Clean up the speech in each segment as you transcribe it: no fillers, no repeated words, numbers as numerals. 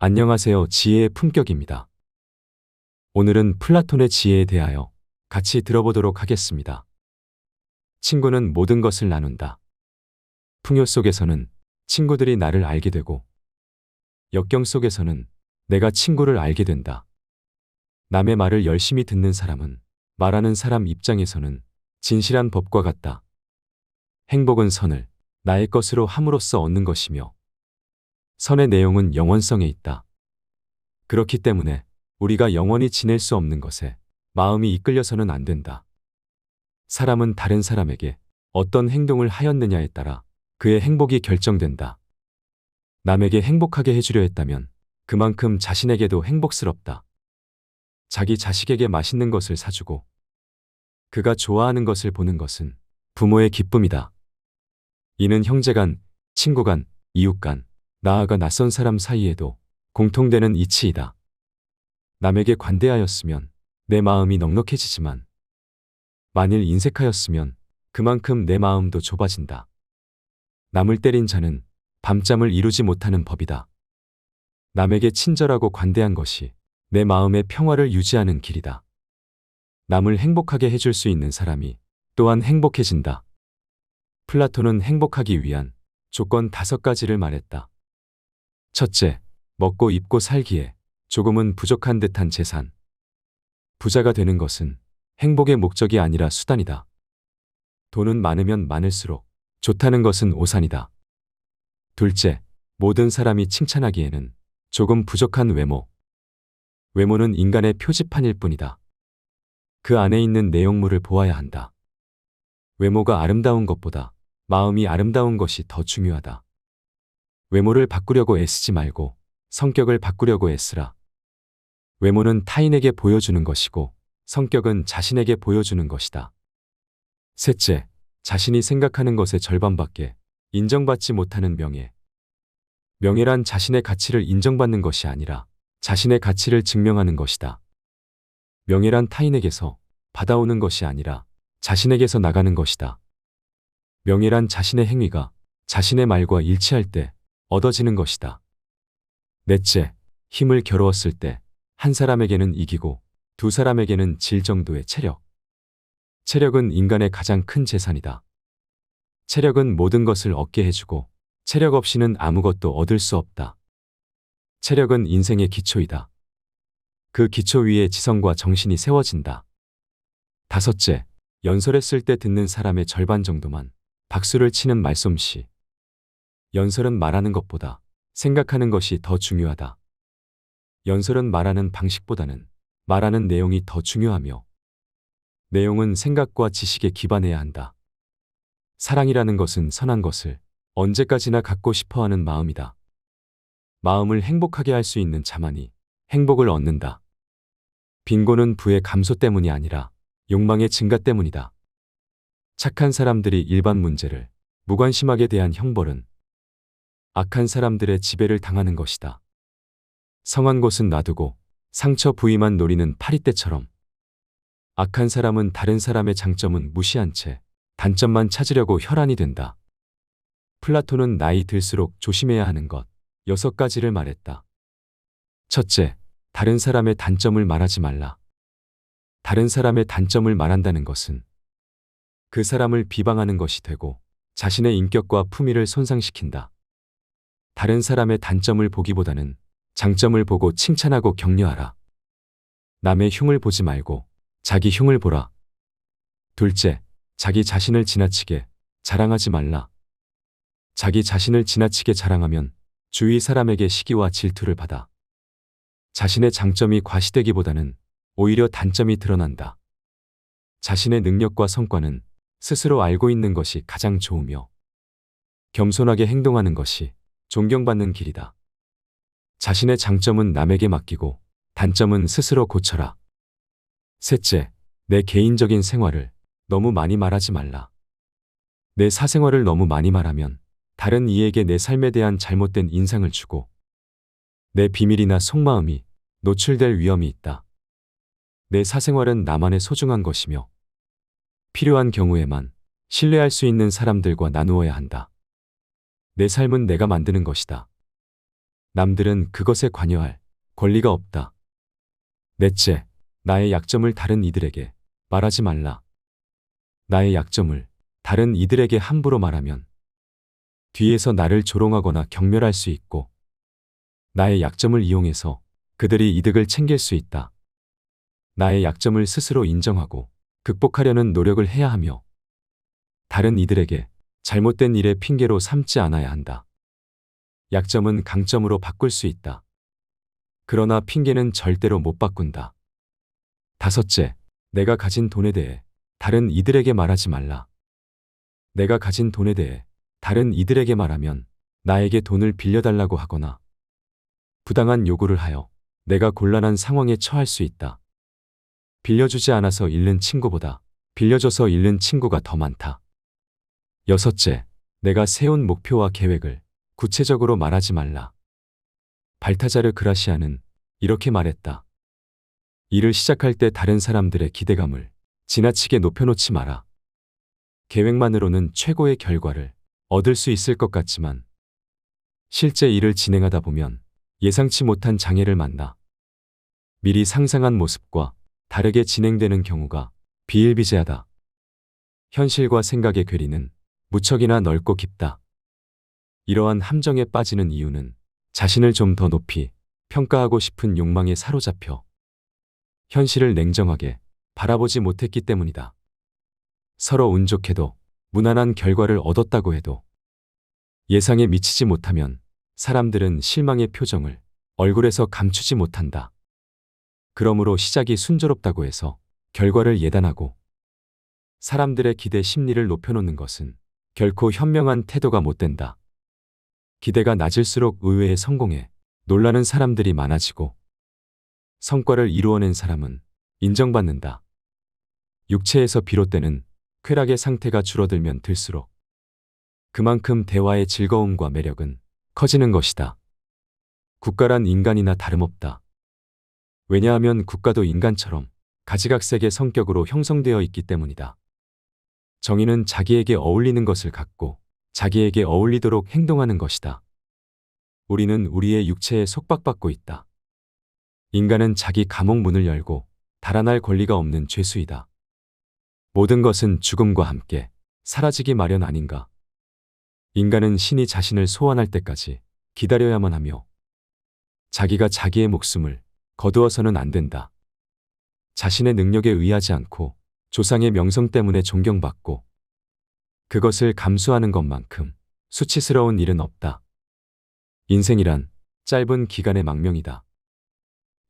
안녕하세요. 지혜의 품격입니다. 오늘은 플라톤의 지혜에 대하여 같이 들어보도록 하겠습니다. 친구는 모든 것을 나눈다. 풍요 속에서는 친구들이 나를 알게 되고, 역경 속에서는 내가 친구를 알게 된다. 남의 말을 열심히 듣는 사람은 말하는 사람 입장에서는 진실한 법과 같다. 행복은 선을 나의 것으로 함으로써 얻는 것이며, 선의 내용은 영원성에 있다. 그렇기 때문에 우리가 영원히 지낼 수 없는 것에 마음이 이끌려서는 안 된다. 사람은 다른 사람에게 어떤 행동을 하였느냐에 따라 그의 행복이 결정된다. 남에게 행복하게 해주려 했다면 그만큼 자신에게도 행복스럽다. 자기 자식에게 맛있는 것을 사주고 그가 좋아하는 것을 보는 것은 부모의 기쁨이다. 이는 형제간, 친구간, 이웃간, 나아가 낯선 사람 사이에도 공통되는 이치이다. 남에게 관대하였으면 내 마음이 넉넉해지지만 만일 인색하였으면 그만큼 내 마음도 좁아진다. 남을 때린 자는 밤잠을 이루지 못하는 법이다. 남에게 친절하고 관대한 것이 내 마음의 평화를 유지하는 길이다. 남을 행복하게 해줄 수 있는 사람이 또한 행복해진다. 플라톤은 행복하기 위한 조건 5가지를 말했다. 첫째, 먹고 입고 살기에 조금은 부족한 듯한 재산. 부자가 되는 것은 행복의 목적이 아니라 수단이다. 돈은 많으면 많을수록 좋다는 것은 오산이다. 둘째, 모든 사람이 칭찬하기에는 조금 부족한 외모. 외모는 인간의 표지판일 뿐이다. 그 안에 있는 내용물을 보아야 한다. 외모가 아름다운 것보다 마음이 아름다운 것이 더 중요하다. 외모를 바꾸려고 애쓰지 말고 성격을 바꾸려고 애쓰라. 외모는 타인에게 보여주는 것이고 성격은 자신에게 보여주는 것이다. 셋째, 자신이 생각하는 것의 절반밖에 인정받지 못하는 명예. 명예란 자신의 가치를 인정받는 것이 아니라 자신의 가치를 증명하는 것이다. 명예란 타인에게서 받아오는 것이 아니라 자신에게서 나가는 것이다. 명예란 자신의 행위가 자신의 말과 일치할 때 얻어지는 것이다. 넷째, 힘을 겨루었을 때 한 사람에게는 이기고 두 사람에게는 질 정도의 체력. 체력은 인간의 가장 큰 재산이다. 체력은 모든 것을 얻게 해주고 체력 없이는 아무것도 얻을 수 없다. 체력은 인생의 기초이다. 그 기초 위에 지성과 정신이 세워진다. 다섯째, 연설했을 때 듣는 사람의 절반 정도만 박수를 치는 말솜씨. 연설은 말하는 것보다 생각하는 것이 더 중요하다. 연설은 말하는 방식보다는 말하는 내용이 더 중요하며 내용은 생각과 지식에 기반해야 한다. 사랑이라는 것은 선한 것을 언제까지나 갖고 싶어하는 마음이다. 마음을 행복하게 할 수 있는 자만이 행복을 얻는다. 빈곤은 부의 감소 때문이 아니라 욕망의 증가 때문이다. 착한 사람들이 일반 문제를 무관심하게 대한 형벌은 악한 사람들의 지배를 당하는 것이다. 성한 곳은 놔두고 상처 부위만 노리는 파리떼처럼 악한 사람은 다른 사람의 장점은 무시한 채 단점만 찾으려고 혈안이 된다. 플라톤은 나이 들수록 조심해야 하는 것 6가지를 말했다. 첫째, 다른 사람의 단점을 말하지 말라. 다른 사람의 단점을 말한다는 것은 그 사람을 비방하는 것이 되고 자신의 인격과 품위를 손상시킨다. 다른 사람의 단점을 보기보다는 장점을 보고 칭찬하고 격려하라. 남의 흉을 보지 말고 자기 흉을 보라. 둘째, 자기 자신을 지나치게 자랑하지 말라. 자기 자신을 지나치게 자랑하면 주위 사람에게 시기와 질투를 받아 자신의 장점이 과시되기보다는 오히려 단점이 드러난다. 자신의 능력과 성과는 스스로 알고 있는 것이 가장 좋으며 겸손하게 행동하는 것이 존경받는 길이다. 자신의 장점은 남에게 맡기고 단점은 스스로 고쳐라. 셋째, 내 개인적인 생활을 너무 많이 말하지 말라. 내 사생활을 너무 많이 말하면 다른 이에게 내 삶에 대한 잘못된 인상을 주고 내 비밀이나 속마음이 노출될 위험이 있다. 내 사생활은 나만의 소중한 것이며 필요한 경우에만 신뢰할 수 있는 사람들과 나누어야 한다. 내 삶은 내가 만드는 것이다. 남들은 그것에 관여할 권리가 없다. 넷째, 나의 약점을 다른 이들에게 말하지 말라. 나의 약점을 다른 이들에게 함부로 말하면 뒤에서 나를 조롱하거나 경멸할 수 있고, 나의 약점을 이용해서 그들이 이득을 챙길 수 있다. 나의 약점을 스스로 인정하고 극복하려는 노력을 해야 하며, 다른 이들에게 잘못된 일의 핑계로 삼지 않아야 한다. 약점은 강점으로 바꿀 수 있다. 그러나 핑계는 절대로 못 바꾼다. 다섯째, 내가 가진 돈에 대해 다른 이들에게 말하지 말라. 내가 가진 돈에 대해 다른 이들에게 말하면 나에게 돈을 빌려달라고 하거나 부당한 요구를 하여 내가 곤란한 상황에 처할 수 있다. 빌려주지 않아서 잃는 친구보다 빌려줘서 잃는 친구가 더 많다. 여섯째, 내가 세운 목표와 계획을 구체적으로 말하지 말라. 발타자르 그라시아는 이렇게 말했다. 일을 시작할 때 다른 사람들의 기대감을 지나치게 높여놓지 마라. 계획만으로는 최고의 결과를 얻을 수 있을 것 같지만 실제 일을 진행하다 보면 예상치 못한 장애를 만나 미리 상상한 모습과 다르게 진행되는 경우가 비일비재하다. 현실과 생각의 괴리는 무척이나 넓고 깊다. 이러한 함정에 빠지는 이유는 자신을 좀 더 높이 평가하고 싶은 욕망에 사로잡혀 현실을 냉정하게 바라보지 못했기 때문이다. 서로 운 좋게도 무난한 결과를 얻었다고 해도 예상에 미치지 못하면 사람들은 실망의 표정을 얼굴에서 감추지 못한다. 그러므로 시작이 순조롭다고 해서 결과를 예단하고 사람들의 기대 심리를 높여놓는 것은 결코 현명한 태도가 못 된다. 기대가 낮을수록 의외의 성공에 놀라는 사람들이 많아지고 성과를 이루어낸 사람은 인정받는다. 육체에서 비롯되는 쾌락의 상태가 줄어들면 들수록 그만큼 대화의 즐거움과 매력은 커지는 것이다. 국가란 인간이나 다름없다. 왜냐하면 국가도 인간처럼 가지각색의 성격으로 형성되어 있기 때문이다. 정의는 자기에게 어울리는 것을 갖고 자기에게 어울리도록 행동하는 것이다. 우리는 우리의 육체에 속박받고 있다. 인간은 자기 감옥 문을 열고 달아날 권리가 없는 죄수이다. 모든 것은 죽음과 함께 사라지기 마련 아닌가. 인간은 신이 자신을 소환할 때까지 기다려야만 하며 자기가 자기의 목숨을 거두어서는 안 된다. 자신의 능력에 의하지 않고 조상의 명성 때문에 존경받고 그것을 감수하는 것만큼 수치스러운 일은 없다. 인생이란 짧은 기간의 망명이다.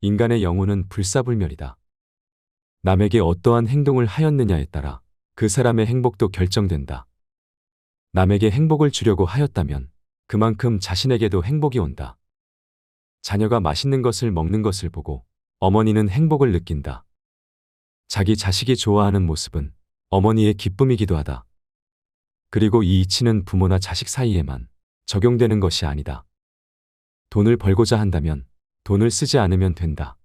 인간의 영혼은 불사불멸이다. 남에게 어떠한 행동을 하였느냐에 따라 그 사람의 행복도 결정된다. 남에게 행복을 주려고 하였다면 그만큼 자신에게도 행복이 온다. 자녀가 맛있는 것을 먹는 것을 보고 어머니는 행복을 느낀다. 자기 자식이 좋아하는 모습은 어머니의 기쁨이기도 하다. 그리고 이 이치는 부모나 자식 사이에만 적용되는 것이 아니다. 돈을 벌고자 한다면 돈을 쓰지 않으면 된다.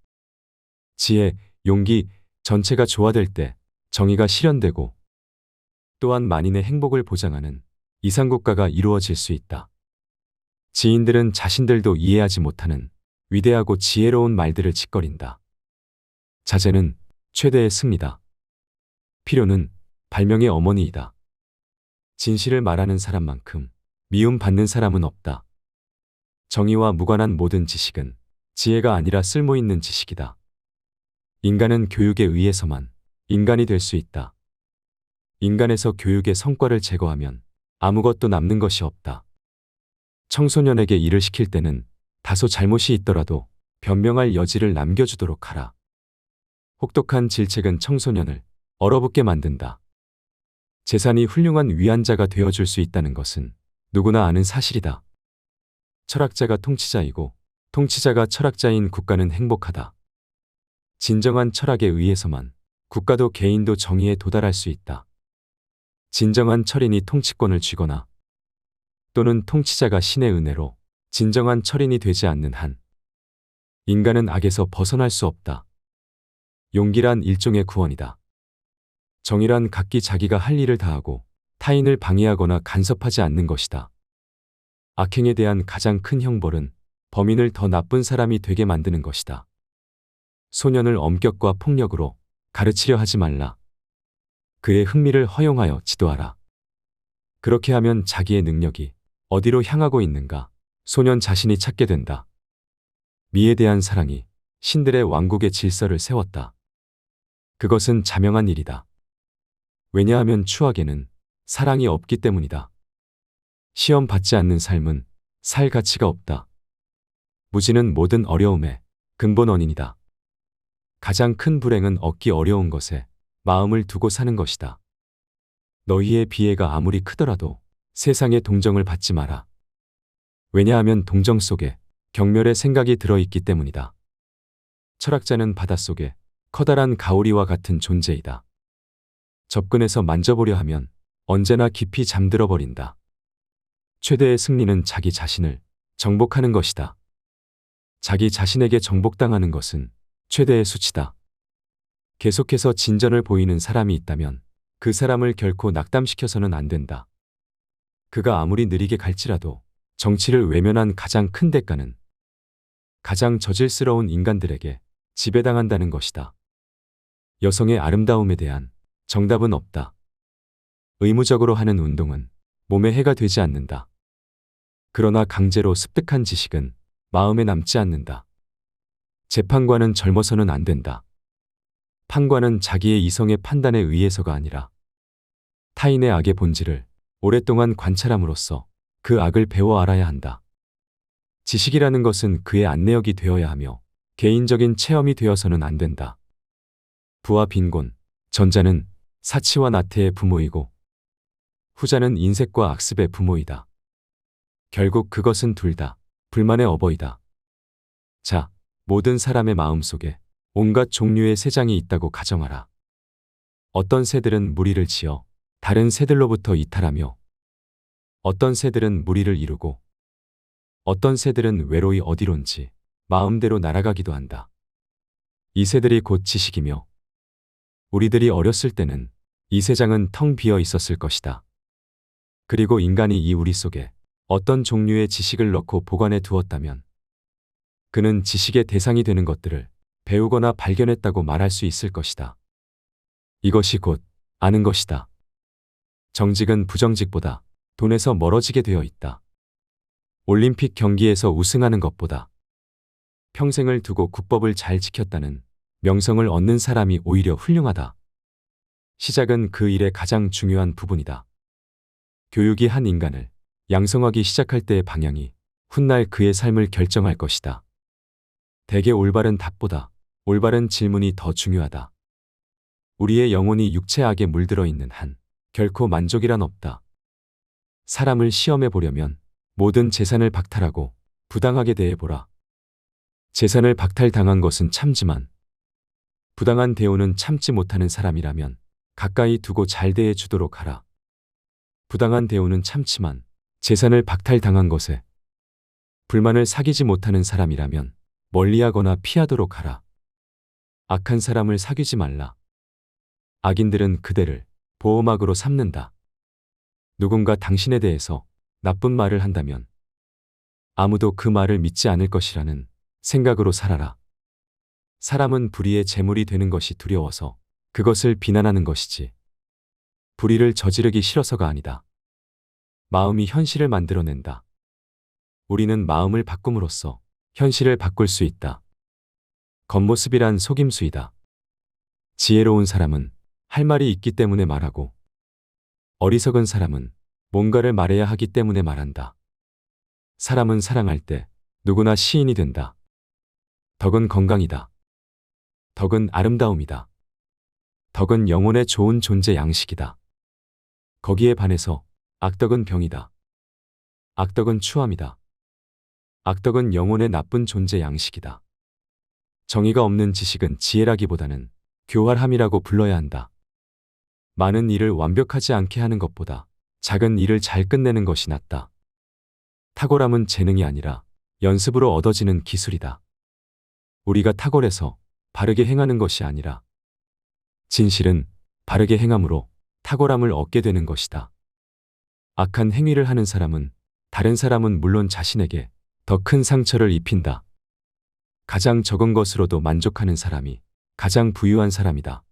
지혜, 용기 전체가 조화될 때 정의가 실현되고 또한 만인의 행복을 보장하는 이상국가가 이루어질 수 있다. 지인들은 자신들도 이해하지 못하는 위대하고 지혜로운 말들을 짓거린다. 자제는 최대의 승리다. 필요는 발명의 어머니이다. 진실을 말하는 사람만큼 미움받는 사람은 없다. 정의와 무관한 모든 지식은 지혜가 아니라 쓸모있는 지식이다. 인간은 교육에 의해서만 인간이 될 수 있다. 인간에서 교육의 성과를 제거하면 아무것도 남는 것이 없다. 청소년에게 일을 시킬 때는 다소 잘못이 있더라도 변명할 여지를 남겨주도록 하라. 혹독한 질책은 청소년을 얼어붙게 만든다. 재산이 훌륭한 위안자가 되어줄 수 있다는 것은 누구나 아는 사실이다. 철학자가 통치자이고 통치자가 철학자인 국가는 행복하다. 진정한 철학에 의해서만 국가도 개인도 정의에 도달할 수 있다. 진정한 철인이 통치권을 쥐거나 또는 통치자가 신의 은혜로 진정한 철인이 되지 않는 한 인간은 악에서 벗어날 수 없다. 용기란 일종의 구원이다. 정의란 각기 자기가 할 일을 다하고 타인을 방해하거나 간섭하지 않는 것이다. 악행에 대한 가장 큰 형벌은 범인을 더 나쁜 사람이 되게 만드는 것이다. 소년을 엄격과 폭력으로 가르치려 하지 말라. 그의 흥미를 허용하여 지도하라. 그렇게 하면 자기의 능력이 어디로 향하고 있는가 소년 자신이 찾게 된다. 미에 대한 사랑이 신들의 왕국의 질서를 세웠다. 그것은 자명한 일이다. 왜냐하면 추악에는 사랑이 없기 때문이다. 시험 받지 않는 삶은 살 가치가 없다. 무지는 모든 어려움의 근본 원인이다. 가장 큰 불행은 얻기 어려운 것에 마음을 두고 사는 것이다. 너희의 비애가 아무리 크더라도 세상의 동정을 받지 마라. 왜냐하면 동정 속에 경멸의 생각이 들어있기 때문이다. 철학자는 바닷속에 커다란 가오리와 같은 존재이다. 접근해서 만져보려 하면 언제나 깊이 잠들어 버린다. 최대의 승리는 자기 자신을 정복하는 것이다. 자기 자신에게 정복당하는 것은 최대의 수치다. 계속해서 진전을 보이는 사람이 있다면 그 사람을 결코 낙담시켜서는 안 된다. 그가 아무리 느리게 갈지라도 정치를 외면한 가장 큰 대가는 가장 저질스러운 인간들에게 지배당한다는 것이다. 여성의 아름다움에 대한 정답은 없다. 의무적으로 하는 운동은 몸에 해가 되지 않는다. 그러나 강제로 습득한 지식은 마음에 남지 않는다. 재판관은 젊어서는 안 된다. 판관은 자기의 이성의 판단에 의해서가 아니라 타인의 악의 본질을 오랫동안 관찰함으로써 그 악을 배워 알아야 한다. 지식이라는 것은 그의 안내역이 되어야 하며 개인적인 체험이 되어서는 안 된다. 부와 빈곤, 전자는 사치와 나태의 부모이고 후자는 인색과 악습의 부모이다. 결국 그것은 둘 다 불만의 어버이다. 자, 모든 사람의 마음속에 온갖 종류의 새장이 있다고 가정하라. 어떤 새들은 무리를 지어 다른 새들로부터 이탈하며 어떤 새들은 무리를 이루고 어떤 새들은 외로이 어디론지 마음대로 날아가기도 한다. 이 새들이 곧 지식이며 우리들이 어렸을 때는 이 새장은 텅 비어 있었을 것이다. 그리고 인간이 이 우리 속에 어떤 종류의 지식을 넣고 보관해 두었다면 그는 지식의 대상이 되는 것들을 배우거나 발견했다고 말할 수 있을 것이다. 이것이 곧 아는 것이다. 정직은 부정직보다 돈에서 멀어지게 되어 있다. 올림픽 경기에서 우승하는 것보다 평생을 두고 국법을 잘 지켰다는 명성을 얻는 사람이 오히려 훌륭하다. 시작은 그 일의 가장 중요한 부분이다. 교육이 한 인간을 양성하기 시작할 때의 방향이 훗날 그의 삶을 결정할 것이다. 대개 올바른 답보다 올바른 질문이 더 중요하다. 우리의 영혼이 육체악에 물들어 있는 한 결코 만족이란 없다. 사람을 시험해 보려면 모든 재산을 박탈하고 부당하게 대해보라. 재산을 박탈당한 것은 참지만 부당한 대우는 참지 못하는 사람이라면 가까이 두고 잘 대해 주도록 하라. 부당한 대우는 참지만 재산을 박탈당한 것에 불만을 사귀지 못하는 사람이라면 멀리하거나 피하도록 하라. 악한 사람을 사귀지 말라. 악인들은 그대를 보호막으로 삼는다. 누군가 당신에 대해서 나쁜 말을 한다면 아무도 그 말을 믿지 않을 것이라는 생각으로 살아라. 사람은 불의의 제물이 되는 것이 두려워서 그것을 비난하는 것이지 불의를 저지르기 싫어서가 아니다. 마음이 현실을 만들어낸다. 우리는 마음을 바꿈으로써 현실을 바꿀 수 있다. 겉모습이란 속임수이다. 지혜로운 사람은 할 말이 있기 때문에 말하고 어리석은 사람은 뭔가를 말해야 하기 때문에 말한다. 사람은 사랑할 때 누구나 시인이 된다. 덕은 건강이다. 덕은 아름다움이다. 덕은 영혼의 좋은 존재 양식이다. 거기에 반해서 악덕은 병이다. 악덕은 추함이다. 악덕은 영혼의 나쁜 존재 양식이다. 정의가 없는 지식은 지혜라기보다는 교활함이라고 불러야 한다. 많은 일을 완벽하지 않게 하는 것보다 작은 일을 잘 끝내는 것이 낫다. 탁월함은 재능이 아니라 연습으로 얻어지는 기술이다. 우리가 탁월해서 바르게 행하는 것이 아니라 진실은 바르게 행함으로 탁월함을 얻게 되는 것이다. 악한 행위를 하는 사람은 다른 사람은 물론 자신에게 더 큰 상처를 입힌다. 가장 적은 것으로도 만족하는 사람이 가장 부유한 사람이다.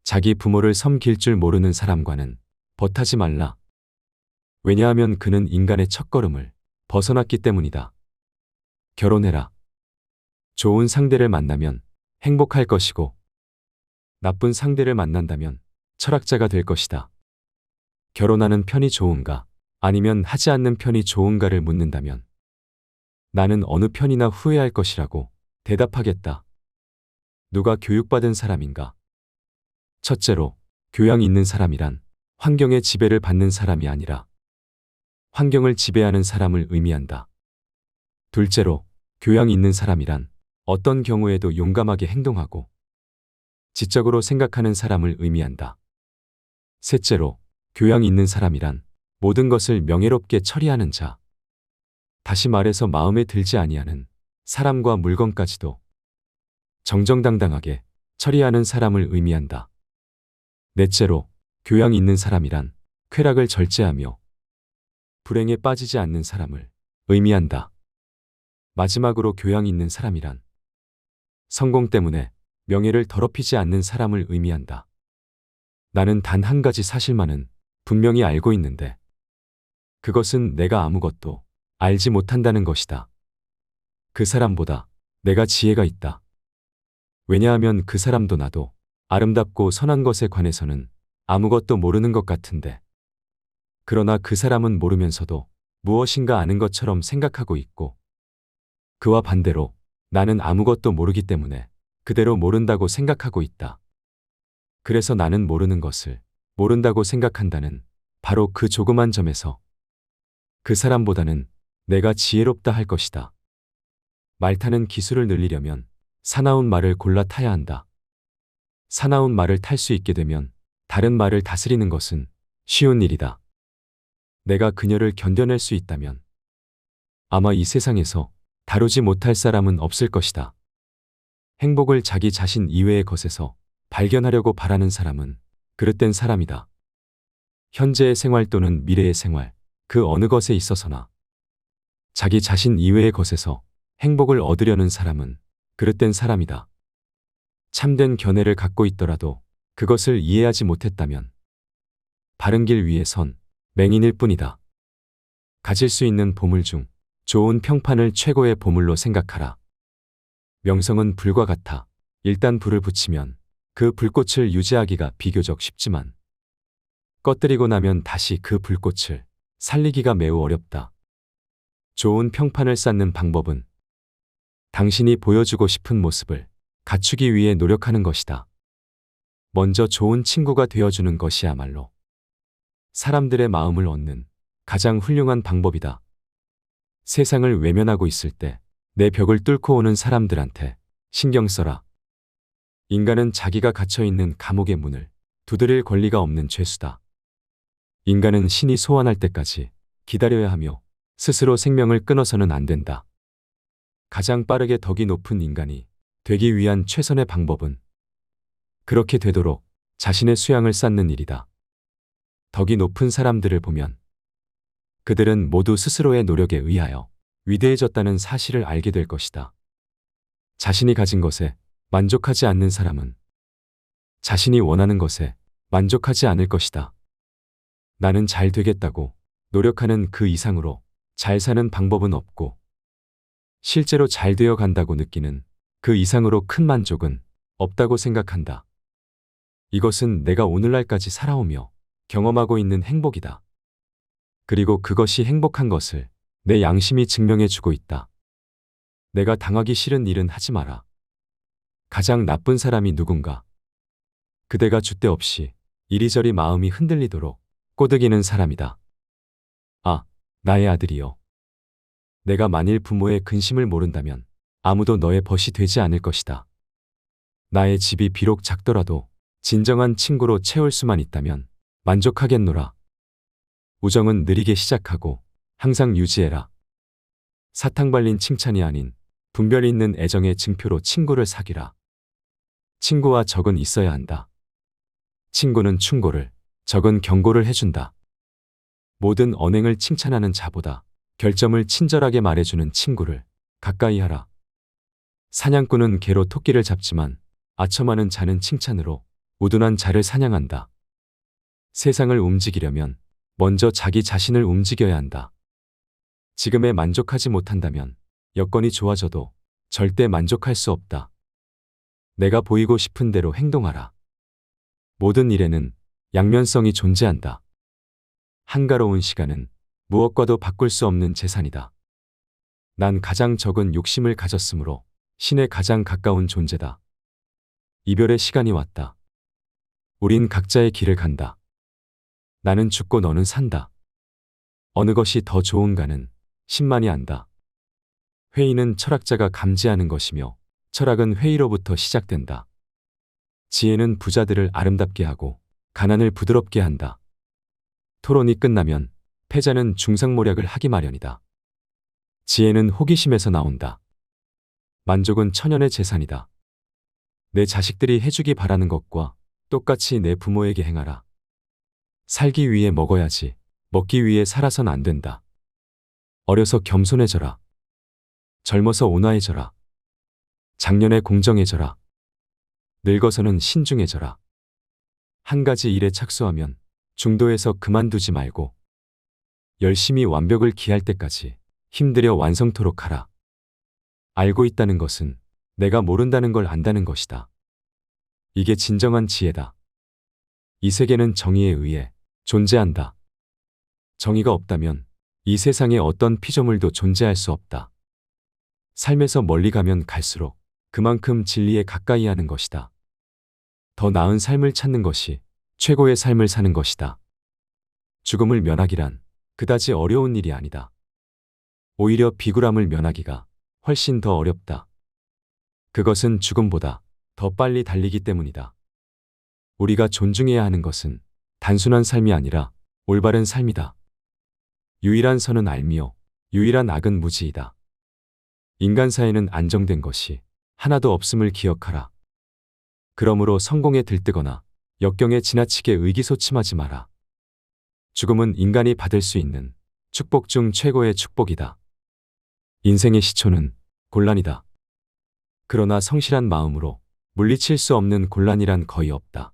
자기 부모를 섬길 줄 모르는 사람과는 벗하지 말라. 왜냐하면 그는 인간의 첫걸음을 벗어났기 때문이다. 결혼해라. 좋은 상대를 만나면 행복할 것이고, 나쁜 상대를 만난다면 철학자가 될 것이다. 결혼하는 편이 좋은가, 아니면 하지 않는 편이 좋은가를 묻는다면 나는 어느 편이나 후회할 것이라고 대답하겠다. 누가 교육받은 사람인가? 첫째로, 교양 있는 사람이란 환경의 지배를 받는 사람이 아니라 환경을 지배하는 사람을 의미한다. 둘째로, 교양 있는 사람이란 어떤 경우에도 용감하게 행동하고 지적으로 생각하는 사람을 의미한다. 셋째로, 교양 있는 사람이란 모든 것을 명예롭게 처리하는 자. 다시 말해서 마음에 들지 아니하는 사람과 물건까지도 정정당당하게 처리하는 사람을 의미한다. 넷째로, 교양 있는 사람이란 쾌락을 절제하며 불행에 빠지지 않는 사람을 의미한다. 마지막으로 교양 있는 사람이란 성공 때문에 명예를 더럽히지 않는 사람을 의미한다. 나는 단 한 가지 사실만은 분명히 알고 있는데 그것은 내가 아무것도 알지 못한다는 것이다. 그 사람보다 내가 지혜가 있다. 왜냐하면 그 사람도 나도 아름답고 선한 것에 관해서는 아무것도 모르는 것 같은데, 그러나 그 사람은 모르면서도 무엇인가 아는 것처럼 생각하고 있고, 그와 반대로 나는 아무것도 모르기 때문에 그대로 모른다고 생각하고 있다. 그래서 나는 모르는 것을 모른다고 생각한다는 바로 그 조그만 점에서 그 사람보다는 내가 지혜롭다 할 것이다. 말 타는 기술을 늘리려면 사나운 말을 골라 타야 한다. 사나운 말을 탈 수 있게 되면 다른 말을 다스리는 것은 쉬운 일이다. 내가 그녀를 견뎌낼 수 있다면 아마 이 세상에서 다루지 못할 사람은 없을 것이다. 행복을 자기 자신 이외의 것에서 발견하려고 바라는 사람은 그릇된 사람이다. 현재의 생활 또는 미래의 생활, 그 어느 것에 있어서나 자기 자신 이외의 것에서 행복을 얻으려는 사람은 그릇된 사람이다. 참된 견해를 갖고 있더라도 그것을 이해하지 못했다면 바른 길 위에 선 맹인일 뿐이다. 가질 수 있는 보물 중 좋은 평판을 최고의 보물로 생각하라. 명성은 불과 같아. 일단 불을 붙이면 그 불꽃을 유지하기가 비교적 쉽지만 꺼뜨리고 나면 다시 그 불꽃을 살리기가 매우 어렵다. 좋은 평판을 쌓는 방법은 당신이 보여주고 싶은 모습을 갖추기 위해 노력하는 것이다. 먼저 좋은 친구가 되어주는 것이야말로 사람들의 마음을 얻는 가장 훌륭한 방법이다. 세상을 외면하고 있을 때 내 벽을 뚫고 오는 사람들한테 신경 써라. 인간은 자기가 갇혀있는 감옥의 문을 두드릴 권리가 없는 죄수다. 인간은 신이 소환할 때까지 기다려야 하며 스스로 생명을 끊어서는 안 된다. 가장 빠르게 덕이 높은 인간이 되기 위한 최선의 방법은 그렇게 되도록 자신의 수양을 쌓는 일이다. 덕이 높은 사람들을 보면 그들은 모두 스스로의 노력에 의하여 위대해졌다는 사실을 알게 될 것이다. 자신이 가진 것에 만족하지 않는 사람은 자신이 원하는 것에 만족하지 않을 것이다. 나는 잘 되겠다고 노력하는 그 이상으로 잘 사는 방법은 없고, 실제로 잘 되어 간다고 느끼는 그 이상으로 큰 만족은 없다고 생각한다. 이것은 내가 오늘날까지 살아오며 경험하고 있는 행복이다. 그리고 그것이 행복한 것을 내 양심이 증명해 주고 있다. 내가 당하기 싫은 일은 하지 마라. 가장 나쁜 사람이 누군가? 그대가 줏대 없이 이리저리 마음이 흔들리도록 꼬드기는 사람이다. 아, 나의 아들이여. 내가 만일 부모의 근심을 모른다면 아무도 너의 벗이 되지 않을 것이다. 나의 집이 비록 작더라도 진정한 친구로 채울 수만 있다면 만족하겠노라. 우정은 느리게 시작하고 항상 유지해라. 사탕 발린 칭찬이 아닌 분별 있는 애정의 증표로 친구를 사귀라. 친구와 적은 있어야 한다. 친구는 충고를, 적은 경고를 해준다. 모든 언행을 칭찬하는 자보다 결점을 친절하게 말해주는 친구를 가까이 하라. 사냥꾼은 개로 토끼를 잡지만 아첨하는 자는 칭찬으로 우둔한 자를 사냥한다. 세상을 움직이려면 먼저 자기 자신을 움직여야 한다. 지금에 만족하지 못한다면 여건이 좋아져도 절대 만족할 수 없다. 내가 보이고 싶은 대로 행동하라. 모든 일에는 양면성이 존재한다. 한가로운 시간은 무엇과도 바꿀 수 없는 재산이다. 난 가장 적은 욕심을 가졌으므로 신에 가장 가까운 존재다. 이별의 시간이 왔다. 우린 각자의 길을 간다. 나는 죽고 너는 산다. 어느 것이 더 좋은가는 신만이 안다. 회의는 철학자가 감지하는 것이며 철학은 회의로부터 시작된다. 지혜는 부자들을 아름답게 하고 가난을 부드럽게 한다. 토론이 끝나면 패자는 중상모략을 하기 마련이다. 지혜는 호기심에서 나온다. 만족은 천연의 재산이다. 내 자식들이 해주기 바라는 것과 똑같이 내 부모에게 행하라. 살기 위해 먹어야지 먹기 위해 살아선 안 된다. 어려서 겸손해져라. 젊어서 온화해져라. 작년에 공정해져라. 늙어서는 신중해져라. 한 가지 일에 착수하면 중도에서 그만두지 말고 열심히 완벽을 기할 때까지 힘들여 완성토록 하라. 알고 있다는 것은 내가 모른다는 걸 안다는 것이다. 이게 진정한 지혜다. 이 세계는 정의에 의해 존재한다. 정의가 없다면 이 세상에 어떤 피조물도 존재할 수 없다. 삶에서 멀리 가면 갈수록 그만큼 진리에 가까이 하는 것이다. 더 나은 삶을 찾는 것이 최고의 삶을 사는 것이다. 죽음을 면하기란 그다지 어려운 일이 아니다. 오히려 비굴함을 면하기가 훨씬 더 어렵다. 그것은 죽음보다 더 빨리 달리기 때문이다. 우리가 존중해야 하는 것은 단순한 삶이 아니라 올바른 삶이다. 유일한 선은 알미요, 유일한 악은 무지이다. 인간사에는 안정된 것이 하나도 없음을 기억하라. 그러므로 성공에 들뜨거나 역경에 지나치게 의기소침하지 마라. 죽음은 인간이 받을 수 있는 축복 중 최고의 축복이다. 인생의 시초는 곤란이다. 그러나 성실한 마음으로 물리칠 수 없는 곤란이란 거의 없다.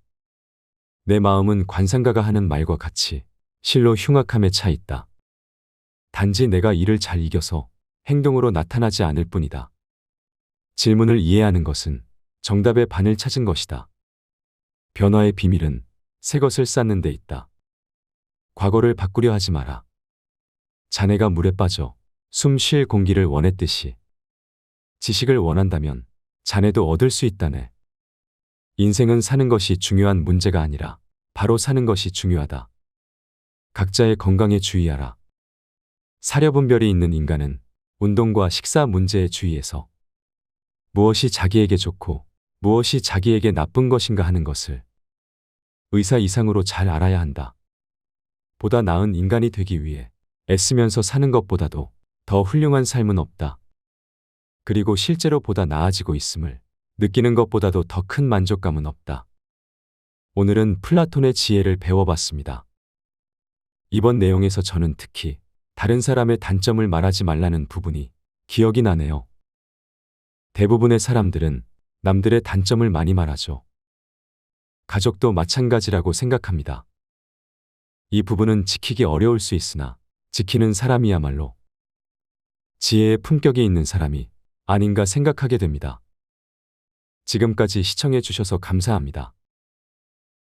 내 마음은 관상가가 하는 말과 같이 실로 흉악함에 차 있다. 단지 내가 이를 잘 이겨서 행동으로 나타나지 않을 뿐이다. 질문을 이해하는 것은 정답의 반을 찾은 것이다. 변화의 비밀은 새 것을 쌓는 데 있다. 과거를 바꾸려 하지 마라. 자네가 물에 빠져 숨 쉴 공기를 원했듯이 지식을 원한다면 자네도 얻을 수 있다네. 인생은 사는 것이 중요한 문제가 아니라 바로 사는 것이 중요하다. 각자의 건강에 주의하라. 사려분별이 있는 인간은 운동과 식사 문제에 주의해서 무엇이 자기에게 좋고 무엇이 자기에게 나쁜 것인가 하는 것을 의사 이상으로 잘 알아야 한다. 보다 나은 인간이 되기 위해 애쓰면서 사는 것보다도 더 훌륭한 삶은 없다. 그리고 실제로 보다 나아지고 있음을 느끼는 것보다도 더 큰 만족감은 없다. 오늘은 플라톤의 지혜를 배워봤습니다. 이번 내용에서 저는 특히 다른 사람의 단점을 말하지 말라는 부분이 기억이 나네요. 대부분의 사람들은 남들의 단점을 많이 말하죠. 가족도 마찬가지라고 생각합니다. 이 부분은 지키기 어려울 수 있으나 지키는 사람이야말로 지혜의 품격이 있는 사람이 아닌가 생각하게 됩니다. 지금까지 시청해 주셔서 감사합니다.